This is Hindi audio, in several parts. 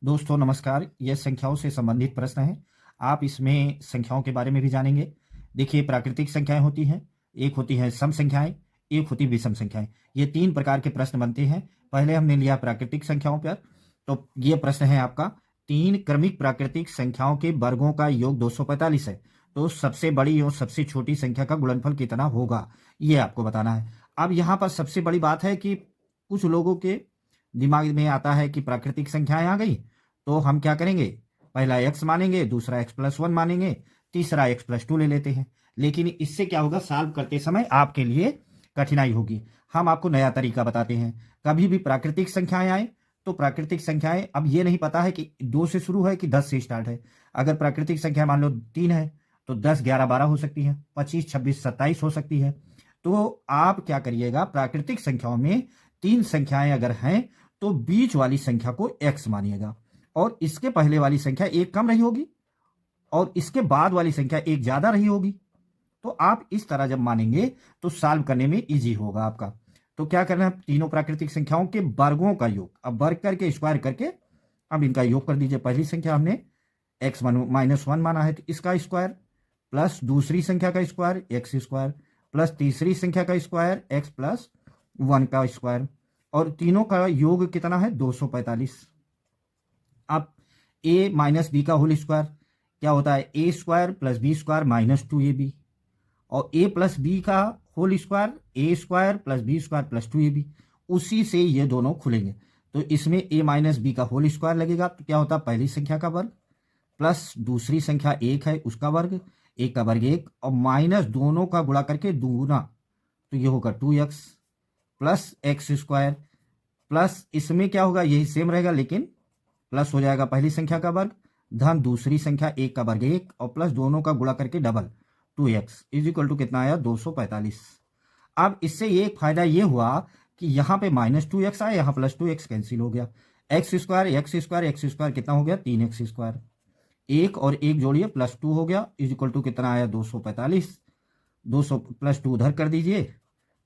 दोस्तों नमस्कार। यह संख्याओं से संबंधित प्रश्न है। आप इसमें संख्याओं के बारे में भी जानेंगे। देखिए, प्राकृतिक संख्याएं होती हैं, एक होती है सम संख्याएं, एक होती विषम संख्याएं। ये तीन प्रकार के प्रश्न बनते हैं। पहले हमने लिया प्राकृतिक संख्याओं पर, तो ये प्रश्न है आपका, तीन क्रमिक प्राकृतिक संख्याओं के वर्गों का योग 245 है, तो सबसे बड़ी और सबसे छोटी संख्या का गुणनफल कितना होगा, ये आपको बताना है। अब यहाँ पर सबसे बड़ी बात है कि कुछ लोगों के दिमाग में आता है कि प्राकृतिक संख्याएं आ गई तो हम क्या करेंगे, पहला x मानेंगे, दूसरा x+1 मानेंगे, तीसरा x+2 ले लेते हैं। लेकिन इससे क्या होगा, सॉल्व करते समय आपके लिए कठिनाई होगी। हम आपको नया तरीका बताते हैं। कभी भी प्राकृतिक संख्याएं आए तो प्राकृतिक संख्याएं, अब ये नहीं पता है कि 2 से शुरू है कि 10 से स्टार्ट है। अगर प्राकृतिक संख्या मान लो 3 है तो 10, 11, 12 हो सकती है, 25, 26, 27 हो सकती है। तो आप क्या करिएगा, प्राकृतिक संख्याओं में तीन संख्याएं अगर हैं तो बीच वाली संख्या को x मानिएगा, और इसके पहले वाली संख्या एक कम रही होगी और इसके बाद वाली संख्या एक ज्यादा रही होगी। तो आप इस तरह जब मानेंगे तो सॉल्व करने में इजी होगा आपका। तो क्या करना है, तीनों प्राकृतिक संख्याओं के वर्गों का योग, अब वर्ग करके स्क्वायर करके अब इनका योग कर दीजिए। पहली संख्या हमने x-1 माना है तो इसका स्क्वायर, प्लस दूसरी संख्या का स्क्वायर x², प्लस तीसरी संख्या का स्क्वायर x+1 का स्क्वायर, और तीनों का योग कितना है 245। अब a माइनस बी का होल स्क्वायर क्या होता है, a² + b² - 2ab, और a प्लस बी का whole square a² + b² + 2ab। उसी से ये दोनों खुलेंगे, तो इसमें a माइनस बी का होल स्क्वायर लगेगा तो क्या होता है, पहली संख्या का वर्ग प्लस दूसरी संख्या एक है उसका वर्ग, एक का वर्ग एक, और माइनस दोनों का गुणा करके दूना, तो ये होगा 2x प्लस x², प्लस इसमें क्या होगा, यही सेम रहेगा लेकिन प्लस हो जाएगा पहली संख्या का वर्ग, धन दूसरी संख्या एक का वर्ग एक, और प्लस दोनों का गुणा करके डबल 2x = कितना आया 245। अब इससे ये एक फायदा ये हुआ कि यहाँ पे -2x आया, यहाँ +2x कैंसिल हो गया, x² कितना हो गया 3x², एक और एक जोड़िए +2 हो गया, = कितना आया 245। 200 + 2 उधर कर दीजिए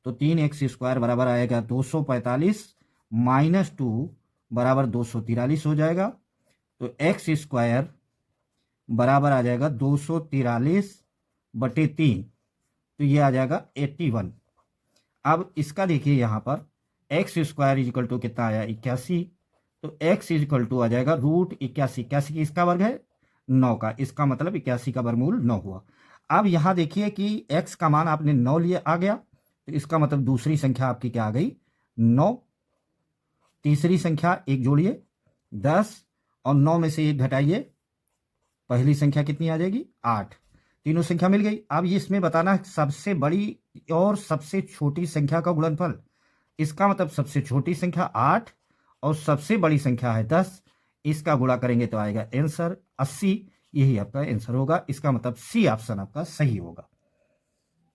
तो 3x² बराबर आएगा 245 - 2 बराबर 243 हो जाएगा। तो x² बराबर आ जाएगा 243/3, तो ये आ जाएगा 81। अब इसका देखिए यहाँ पर x² कितना आया 81, तो x आ जाएगा √81। 81 किसका वर्ग है 9 का, इसका मतलब 81 का वर्गमूल 9 हुआ। अब यहाँ देखिए कि x का मान आपने 9 लिए आ गया, तो इसका मतलब दूसरी संख्या आपकी क्या आ गई 9, तीसरी संख्या एक जोड़िए 10, और 9 में से एक घटाइए, पहली संख्या कितनी आ जाएगी 8, तीनों संख्या मिल गई। अब ये इसमें बताना है सबसे बड़ी और सबसे छोटी संख्या का गुणनफल। इसका मतलब सबसे छोटी संख्या 8 और सबसे बड़ी संख्या है 10, इसका गुणा करेंगे तो आएगा आंसर 80। यही आपका आंसर होगा। इसका मतलब सी ऑप्शन आपका सही होगा।